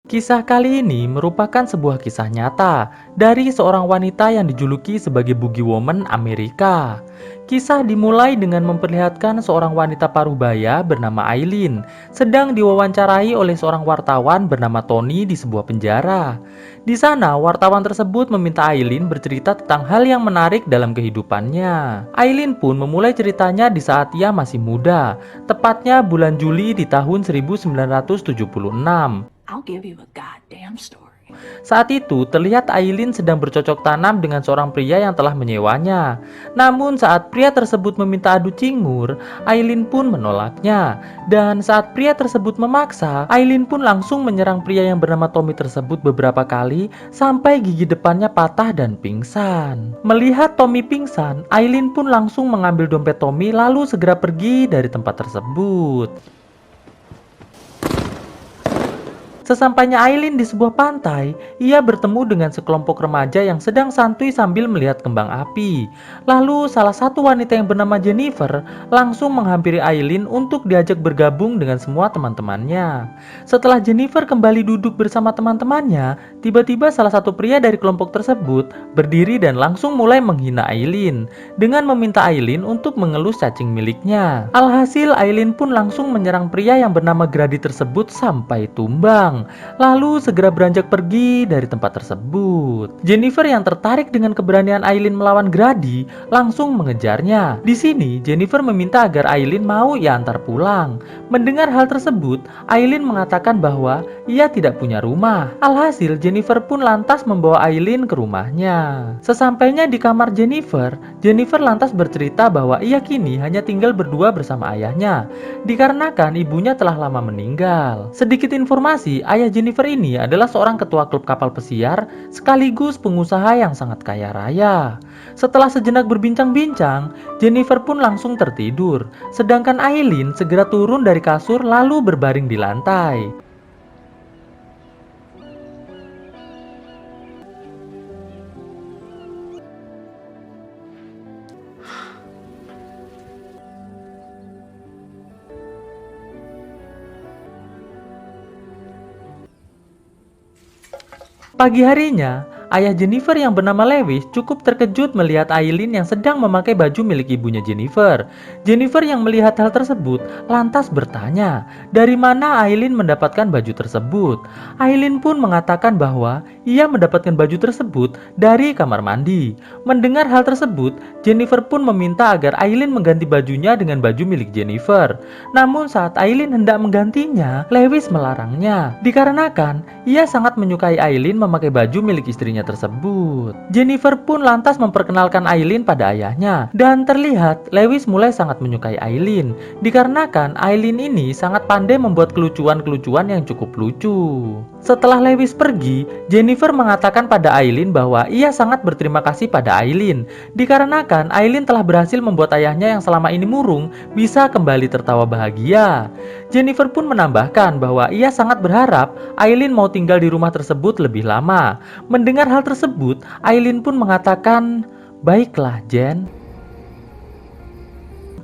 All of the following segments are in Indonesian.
Kisah kali ini merupakan sebuah kisah nyata dari seorang wanita yang dijuluki sebagai Boogie Woman Amerika. Kisah dimulai dengan memperlihatkan seorang wanita parubaya bernama Aileen sedang diwawancarai oleh seorang wartawan bernama Tony di sebuah penjara. Di sana, wartawan tersebut meminta Aileen bercerita tentang hal yang menarik dalam kehidupannya. Aileen pun memulai ceritanya di saat ia masih muda, tepatnya bulan Juli di tahun 1976. I'll give you a goddamn story. Saat itu, terlihat Aileen sedang bercocok tanam dengan seorang pria yang telah menyewanya. Namun saat pria tersebut meminta adu cingur, Aileen pun menolaknya. Dan saat pria tersebut memaksa, Aileen pun langsung menyerang pria yang bernama Tommy tersebut beberapa kali sampai gigi depannya patah dan pingsan. Melihat Tommy pingsan, Aileen pun langsung mengambil dompet Tommy lalu segera pergi dari tempat tersebut. Sesampainya Aileen di sebuah pantai, ia bertemu dengan sekelompok remaja yang sedang santuy sambil melihat kembang api. Lalu salah satu wanita yang bernama Jennifer langsung menghampiri Aileen untuk diajak bergabung dengan semua teman-temannya. Setelah Jennifer kembali duduk bersama teman-temannya, tiba-tiba salah satu pria dari kelompok tersebut berdiri dan langsung mulai menghina Aileen dengan meminta Aileen untuk mengelus cacing miliknya. Alhasil Aileen pun langsung menyerang pria yang bernama Grady tersebut sampai tumbang. Lalu segera beranjak pergi dari tempat tersebut. Jennifer yang tertarik dengan keberanian Aileen melawan Grady langsung mengejarnya. Di sini Jennifer meminta agar Aileen mau ia antar pulang. Mendengar hal tersebut, Aileen mengatakan bahwa ia tidak punya rumah. Alhasil Jennifer pun lantas membawa Aileen ke rumahnya. Sesampainya di kamar Jennifer lantas bercerita bahwa ia kini hanya tinggal berdua bersama ayahnya, dikarenakan ibunya telah lama meninggal. Sedikit informasi, ayah Jennifer ini adalah seorang ketua klub kapal pesiar sekaligus pengusaha yang sangat kaya raya. Setelah sejenak berbincang-bincang, Jennifer pun langsung tertidur, sedangkan Aileen segera turun dari kasur lalu berbaring di lantai. Pagi harinya, ayah Jennifer yang bernama Lewis cukup terkejut melihat Aileen yang sedang memakai baju milik ibunya Jennifer. Jennifer yang melihat hal tersebut lantas bertanya, dari mana Aileen mendapatkan baju tersebut? Aileen pun mengatakan bahwa ia mendapatkan baju tersebut dari kamar mandi. Mendengar hal tersebut, Jennifer pun meminta agar Aileen mengganti bajunya dengan baju milik Jennifer. Namun saat Aileen hendak menggantinya, Lewis melarangnya, dikarenakan ia sangat menyukai Aileen memakai baju milik istrinya tersebut. Jennifer pun lantas memperkenalkan Aileen pada ayahnya, dan terlihat Lewis mulai sangat menyukai Aileen, dikarenakan Aileen ini sangat pandai membuat kelucuan-kelucuan yang cukup lucu. Setelah Lewis pergi, Jennifer mengatakan pada Aileen bahwa ia sangat berterima kasih pada Aileen, dikarenakan Aileen telah berhasil membuat ayahnya yang selama ini murung bisa kembali tertawa bahagia. Jennifer pun menambahkan bahwa ia sangat berharap Aileen mau tinggal di rumah tersebut lebih lama. Mendengar hal tersebut, Aileen pun mengatakan, "Baiklah, Jen."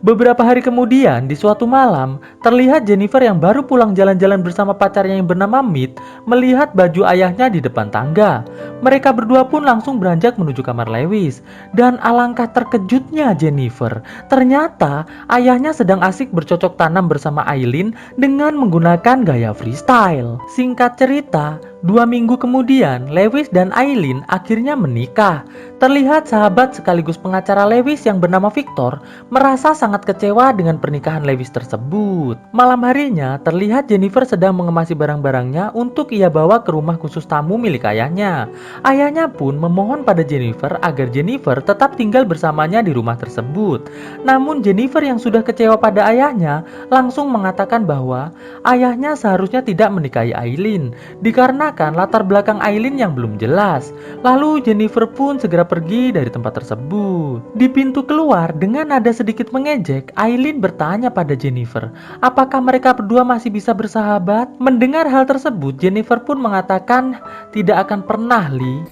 Beberapa hari kemudian, di suatu malam, terlihat Jennifer yang baru pulang jalan-jalan bersama pacarnya yang bernama Mead melihat baju ayahnya di depan tangga. Mereka berdua pun langsung beranjak menuju kamar Lewis. Dan alangkah terkejutnya Jennifer, ternyata ayahnya sedang asik bercocok tanam bersama Aileen dengan menggunakan gaya freestyle. Singkat cerita, 2 minggu kemudian, Lewis dan Aileen akhirnya menikah. Terlihat sahabat sekaligus pengacara Lewis yang bernama Victor merasa sangat kecewa dengan pernikahan Lewis tersebut. Malam harinya, terlihat Jennifer sedang mengemasi barang-barangnya untuk ia bawa ke rumah khusus tamu milik ayahnya. Ayahnya pun memohon pada Jennifer agar Jennifer tetap tinggal bersamanya di rumah tersebut. Namun Jennifer yang sudah kecewa pada ayahnya langsung mengatakan bahwa ayahnya seharusnya tidak menikahi Aileen, dikarenakan latar belakang Aileen yang belum jelas. Lalu Jennifer pun segera pergi dari tempat tersebut. Di pintu keluar, dengan nada sedikit mengejek, Aileen bertanya pada Jennifer, apakah mereka berdua masih bisa bersahabat? Mendengar hal tersebut, Jennifer pun mengatakan, tidak akan pernah, Lee.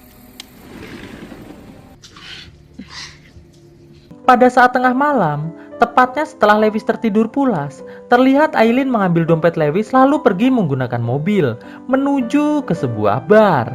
Pada saat tengah malam, Tepatnya setelah Lewis tertidur pulas, terlihat Aileen mengambil dompet Lewis lalu pergi menggunakan mobil menuju ke sebuah bar.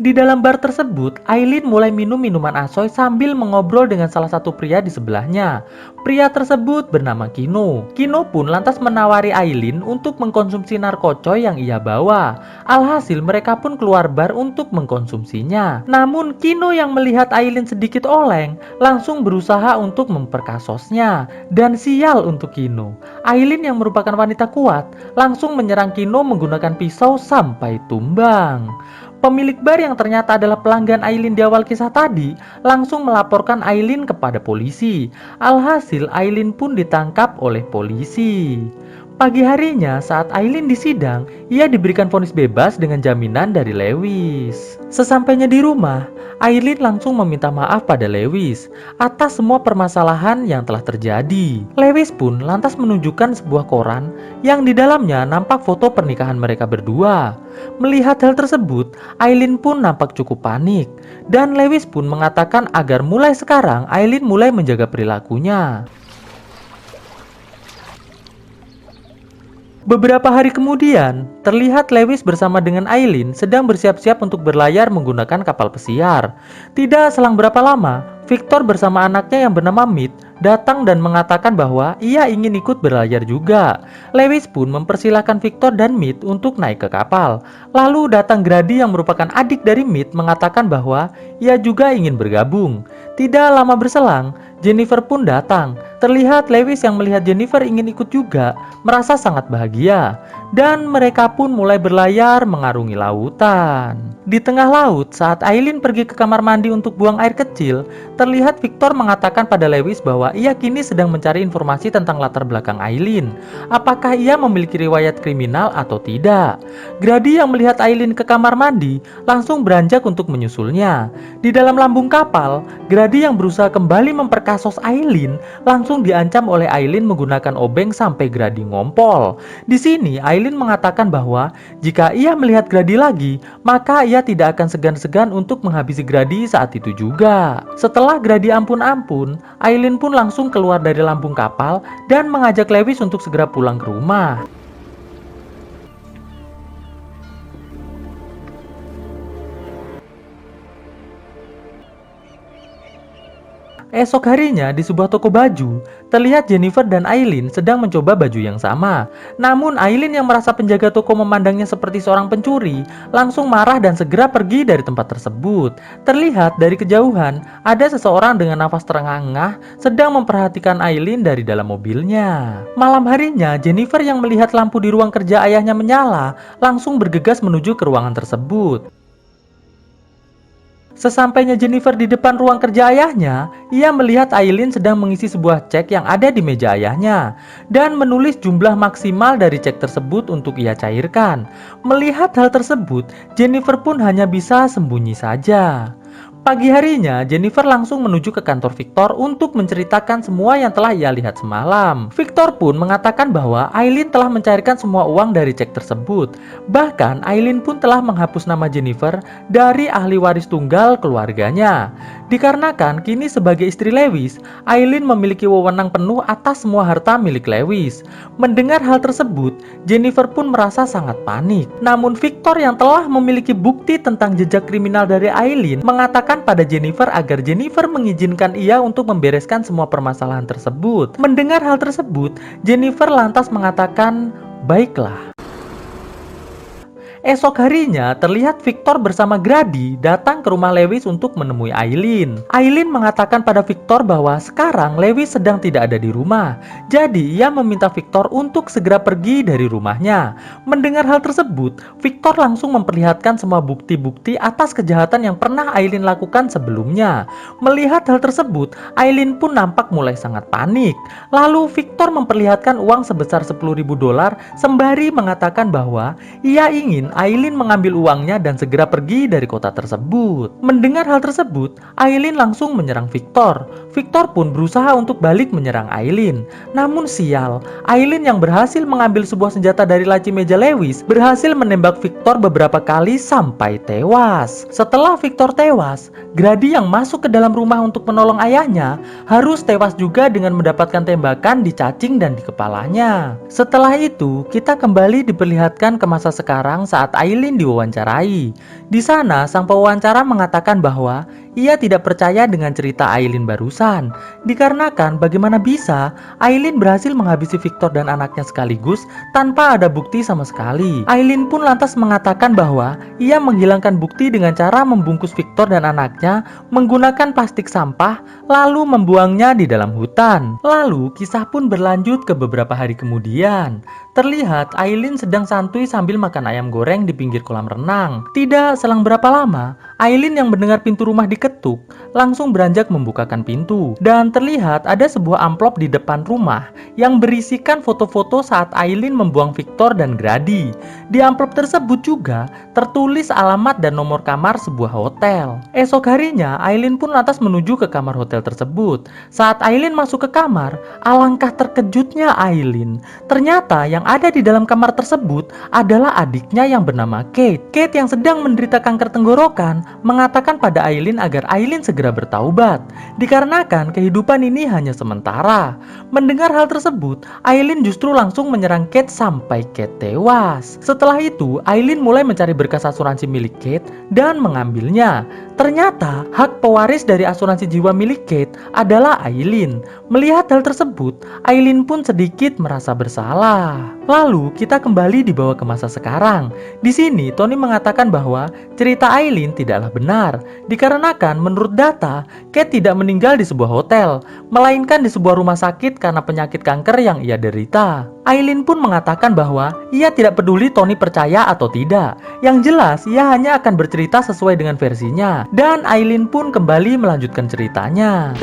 Di dalam bar tersebut, Aileen mulai minum minuman asoy sambil mengobrol dengan salah satu pria di sebelahnya. Pria tersebut bernama Kino. Kino pun lantas menawari Aileen untuk mengkonsumsi narkocoy yang ia bawa. Alhasil mereka pun keluar bar untuk mengkonsumsinya. Namun Kino yang melihat Aileen sedikit oleng, langsung berusaha untuk memperkasosnya. Dan sial untuk Kino, Aileen yang merupakan wanita kuat, langsung menyerang Kino menggunakan pisau sampai tumbang. Pemilik bar yang ternyata adalah pelanggan Aileen di awal kisah tadi langsung melaporkan Aileen kepada polisi. Alhasil Aileen pun ditangkap oleh polisi. Pagi harinya saat Aileen disidang, ia diberikan vonis bebas dengan jaminan dari Lewis. Sesampainya di rumah, Aileen langsung meminta maaf pada Lewis atas semua permasalahan yang telah terjadi. Lewis pun lantas menunjukkan sebuah koran yang di dalamnya nampak foto pernikahan mereka berdua. Melihat hal tersebut, Aileen pun nampak cukup panik dan Lewis pun mengatakan agar mulai sekarang Aileen mulai menjaga perilakunya. Beberapa hari kemudian, terlihat Lewis bersama dengan Aileen sedang bersiap-siap untuk berlayar menggunakan kapal pesiar. Tidak selang berapa lama, Victor bersama anaknya yang bernama Mead datang dan mengatakan bahwa ia ingin ikut berlayar juga. Lewis pun mempersilahkan Victor dan Mead untuk naik ke kapal. Lalu datang Grady yang merupakan adik dari Mead mengatakan bahwa ia juga ingin bergabung. Tidak lama berselang, Jennifer pun datang. Terlihat Lewis yang melihat Jennifer ingin ikut juga merasa sangat bahagia. Dan mereka pun mulai berlayar mengarungi lautan. Di tengah laut, saat Aileen pergi ke kamar mandi untuk buang air kecil, terlihat Victor mengatakan pada Lewis bahwa ia kini sedang mencari informasi tentang latar belakang Aileen. Apakah ia memiliki riwayat kriminal atau tidak? Grady yang melihat Aileen ke kamar mandi langsung beranjak untuk menyusulnya. Di dalam lambung kapal, Grady yang berusaha kembali memperkasos Aileen langsung diancam oleh Aileen menggunakan obeng sampai Grady ngompol. Di sini Aileen mengatakan bahwa jika ia melihat Grady lagi, maka ia tidak akan segan-segan untuk menghabisi Grady saat itu juga. Setelah Grady ampun-ampun, Aileen pun langsung keluar dari lambung kapal dan mengajak Lewis untuk segera pulang ke rumah. Esok harinya di sebuah toko baju, terlihat Jennifer dan Aileen sedang mencoba baju yang sama. Namun Aileen yang merasa penjaga toko memandangnya seperti seorang pencuri, langsung marah dan segera pergi dari tempat tersebut. Terlihat dari kejauhan, ada seseorang dengan nafas terengah-engah sedang memperhatikan Aileen dari dalam mobilnya. Malam harinya, Jennifer yang melihat lampu di ruang kerja ayahnya menyala, langsung bergegas menuju ke ruangan tersebut. Sesampainya Jennifer di depan ruang kerja ayahnya, ia melihat Aileen sedang mengisi sebuah cek yang ada di meja ayahnya dan menulis jumlah maksimal dari cek tersebut untuk ia cairkan. Melihat hal tersebut, Jennifer pun hanya bisa sembunyi saja. Pagi harinya, Jennifer langsung menuju ke kantor Victor untuk menceritakan semua yang telah ia lihat semalam. Victor pun mengatakan bahwa Aileen telah mencairkan semua uang dari cek tersebut. Bahkan, Aileen pun telah menghapus nama Jennifer dari ahli waris tunggal keluarganya. Dikarenakan kini sebagai istri Lewis, Aileen memiliki wewenang penuh atas semua harta milik Lewis. Mendengar hal tersebut, Jennifer pun merasa sangat panik. Namun Victor yang telah memiliki bukti tentang jejak kriminal dari Aileen mengatakan pada Jennifer agar Jennifer mengizinkan ia untuk membereskan semua permasalahan tersebut. Mendengar hal tersebut, Jennifer lantas mengatakan, "Baiklah." Esok harinya, terlihat Victor bersama Grady datang ke rumah Lewis untuk menemui Aileen. Aileen mengatakan pada Victor bahwa sekarang Lewis sedang tidak ada di rumah. Jadi, ia meminta Victor untuk segera pergi dari rumahnya. Mendengar hal tersebut, Victor langsung memperlihatkan semua bukti-bukti atas kejahatan yang pernah Aileen lakukan sebelumnya. Melihat hal tersebut, Aileen pun nampak mulai sangat panik. Lalu, Victor memperlihatkan uang sebesar $10.000 sembari mengatakan bahwa ia ingin Aileen mengambil uangnya dan segera pergi dari kota tersebut. Mendengar hal tersebut, Aileen langsung menyerang Victor. Victor pun berusaha untuk balik menyerang Aileen. Namun sial, Aileen yang berhasil mengambil sebuah senjata dari laci meja Lewis berhasil menembak Victor beberapa kali sampai tewas. Setelah Victor tewas, Grady yang masuk ke dalam rumah untuk menolong ayahnya harus tewas juga dengan mendapatkan tembakan di cacing dan di kepalanya. Setelah itu, kita kembali diperlihatkan ke masa sekarang saat Aileen diwawancarai. Di sana, sang pewawancara mengatakan bahwa ia tidak percaya dengan cerita Aileen barusan, dikarenakan bagaimana bisa Aileen berhasil menghabisi Victor dan anaknya sekaligus tanpa ada bukti sama sekali. Aileen pun lantas mengatakan bahwa ia menghilangkan bukti dengan cara membungkus Victor dan anaknya menggunakan plastik sampah lalu membuangnya di dalam hutan. Lalu kisah pun berlanjut ke beberapa hari kemudian. Terlihat Aileen sedang santuy sambil makan ayam goreng di pinggir kolam renang. Tidak selang berapa lama, Aileen yang mendengar pintu rumah diketuk langsung beranjak membukakan pintu. Dan terlihat ada sebuah amplop di depan rumah yang berisikan foto-foto saat Aileen membuang Victor dan Grady. Di amplop tersebut juga tertulis alamat dan nomor kamar sebuah hotel. Esok harinya, Aileen pun lantas menuju ke kamar hotel tersebut. Saat Aileen masuk ke kamar, alangkah terkejutnya Aileen. Ternyata yang ada di dalam kamar tersebut adalah adiknya yang bernama Kate. Kate yang sedang menderita kanker tenggorokan mengatakan pada Aileen agar Aileen segera bertaubat, dikarenakan kehidupan ini hanya sementara. Mendengar hal tersebut, Aileen justru langsung menyerang Kate sampai Kate tewas. Setelah itu, Aileen mulai mencari berkas asuransi milik Kate dan mengambilnya. Ternyata hak pewaris dari asuransi jiwa milik Kate adalah Aileen. Melihat hal tersebut, Aileen pun sedikit merasa bersalah. Lalu kita kembali dibawa ke masa sekarang. Di sini Tony mengatakan bahwa cerita Aileen tidaklah benar, dikarenakan menurut data Kate tidak meninggal di sebuah hotel, melainkan di sebuah rumah sakit karena penyakit kanker yang ia derita. Aileen pun mengatakan bahwa ia tidak peduli Tony percaya atau tidak. Yang jelas ia hanya akan bercerita sesuai dengan versinya. Dan Aileen pun kembali melanjutkan ceritanya.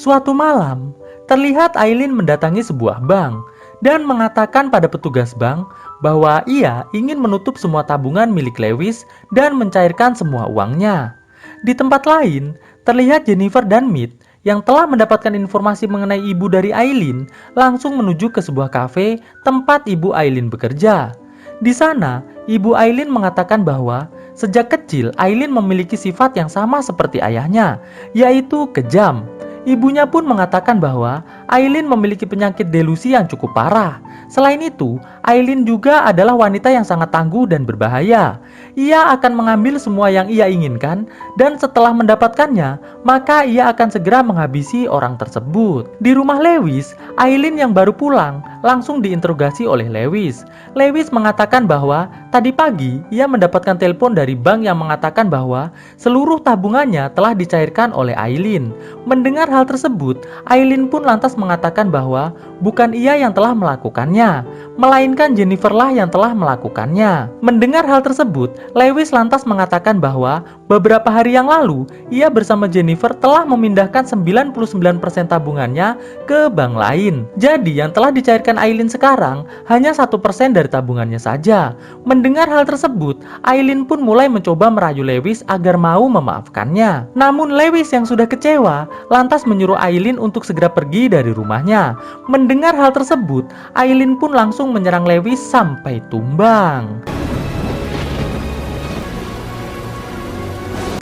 Suatu malam, terlihat Aileen mendatangi sebuah bank dan mengatakan pada petugas bank bahwa ia ingin menutup semua tabungan milik Lewis dan mencairkan semua uangnya. Di tempat lain, terlihat Jennifer dan Mead yang telah mendapatkan informasi mengenai ibu dari Aileen langsung menuju ke sebuah kafe tempat ibu Aileen bekerja. Di sana, ibu Aileen mengatakan bahwa sejak kecil Aileen memiliki sifat yang sama seperti ayahnya, yaitu kejam. Ibunya pun mengatakan bahwa Aileen memiliki penyakit delusi yang cukup parah. Selain itu, Aileen juga adalah wanita yang sangat tangguh dan berbahaya. Ia akan mengambil semua yang ia inginkan dan setelah mendapatkannya, maka ia akan segera menghabisi orang tersebut. Di rumah Lewis, Aileen yang baru pulang langsung diinterogasi oleh Lewis. Lewis mengatakan bahwa tadi pagi ia mendapatkan telepon dari bank yang mengatakan bahwa seluruh tabungannya telah dicairkan oleh Aileen. Mendengar hal tersebut, Aileen pun lantas mengatakan bahwa bukan ia yang telah melakukannya, melainkan Jennifer lah yang telah melakukannya. Mendengar hal tersebut, Lewis lantas mengatakan bahwa beberapa hari yang lalu ia bersama Jennifer telah memindahkan 99% tabungannya ke bank lain. Jadi yang telah dicairkan Aileen sekarang hanya 1% dari tabungannya saja. Mendengar hal tersebut, Aileen pun mulai mencoba merayu Lewis agar mau memaafkannya. Namun Lewis yang sudah kecewa lantas menyuruh Aileen untuk segera pergi dari rumahnya. Mendengar hal tersebut, Aileen pun langsung menyerang Lewis sampai tumbang.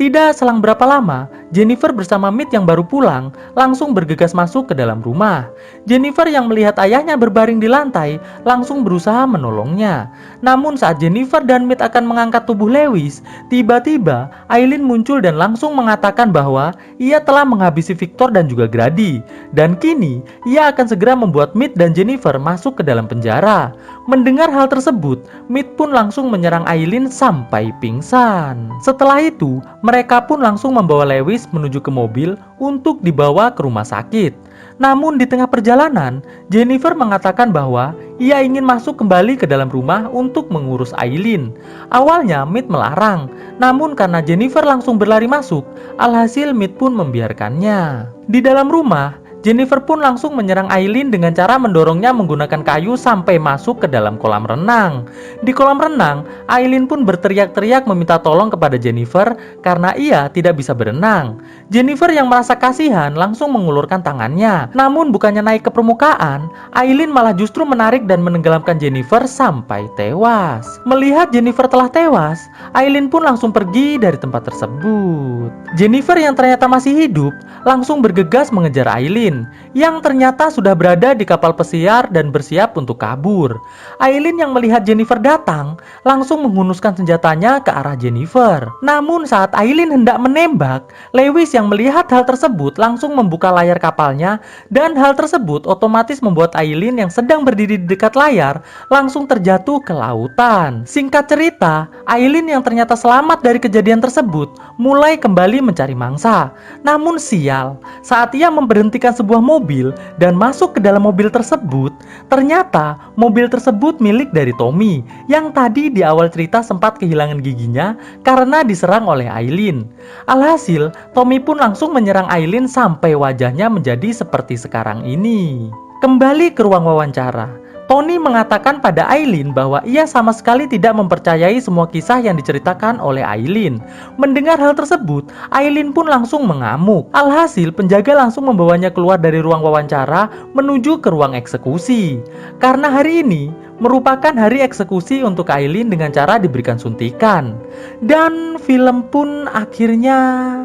Tidak selang berapa lama, Jennifer bersama Mead yang baru pulang langsung bergegas masuk ke dalam rumah. Jennifer yang melihat ayahnya berbaring di lantai langsung berusaha menolongnya. Namun saat Jennifer dan Mead akan mengangkat tubuh Lewis, tiba-tiba Aileen muncul dan langsung mengatakan bahwa ia telah menghabisi Victor dan juga Grady. Dan kini ia akan segera membuat Mead dan Jennifer masuk ke dalam penjara. Mendengar hal tersebut, Mead pun langsung menyerang Aileen sampai pingsan. Setelah itu, mereka pun langsung membawa Lewis menuju ke mobil untuk dibawa ke rumah sakit. Namun di tengah perjalanan, Jennifer mengatakan bahwa ia ingin masuk kembali ke dalam rumah untuk mengurus Aileen. Awalnya Mead melarang, namun karena Jennifer langsung berlari masuk, alhasil Mead pun membiarkannya. Di dalam rumah, Jennifer pun langsung menyerang Aileen dengan cara mendorongnya menggunakan kayu sampai masuk ke dalam kolam renang. Di kolam renang, Aileen pun berteriak-teriak meminta tolong kepada Jennifer karena ia tidak bisa berenang. Jennifer yang merasa kasihan langsung mengulurkan tangannya. Namun bukannya naik ke permukaan, Aileen malah justru menarik dan menenggelamkan Jennifer sampai tewas. Melihat Jennifer telah tewas, Aileen pun langsung pergi dari tempat tersebut. Jennifer yang ternyata masih hidup langsung bergegas mengejar Aileen yang ternyata sudah berada di kapal pesiar dan bersiap untuk kabur. Aileen yang melihat Jennifer datang langsung menghunuskan senjatanya ke arah Jennifer. Namun saat Aileen hendak menembak, Lewis yang melihat hal tersebut langsung membuka layar kapalnya dan hal tersebut otomatis membuat Aileen yang sedang berdiri di dekat layar langsung terjatuh ke lautan. Singkat cerita, Aileen yang ternyata selamat dari kejadian tersebut mulai kembali mencari mangsa. Namun sial, saat ia memberhentikan sebuah mobil dan masuk ke dalam mobil tersebut, ternyata mobil tersebut milik dari Tommy yang tadi di awal cerita sempat kehilangan giginya karena diserang oleh Aileen. Alhasil, Tommy pun langsung menyerang Aileen sampai wajahnya menjadi seperti sekarang ini. Kembali ke ruang wawancara, Tony mengatakan pada Aileen bahwa ia sama sekali tidak mempercayai semua kisah yang diceritakan oleh Aileen. Mendengar hal tersebut, Aileen pun langsung mengamuk. Alhasil, penjaga langsung membawanya keluar dari ruang wawancara menuju ke ruang eksekusi. Karena hari ini merupakan hari eksekusi untuk Aileen dengan cara diberikan suntikan. Dan film pun akhirnya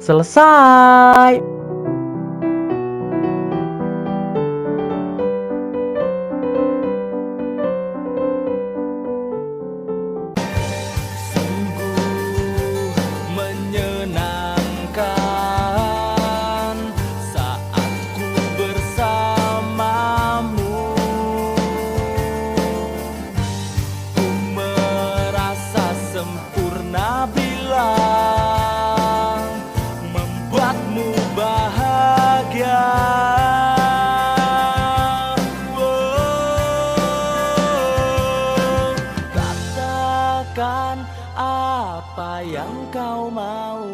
selesai. Apa yang kau mau,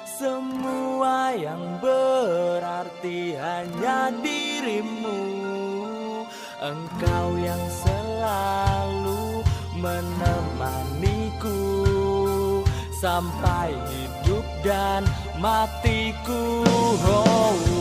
semua yang berarti hanya dirimu. Engkau yang selalu menemaniku sampai hidup dan matiku. Oh.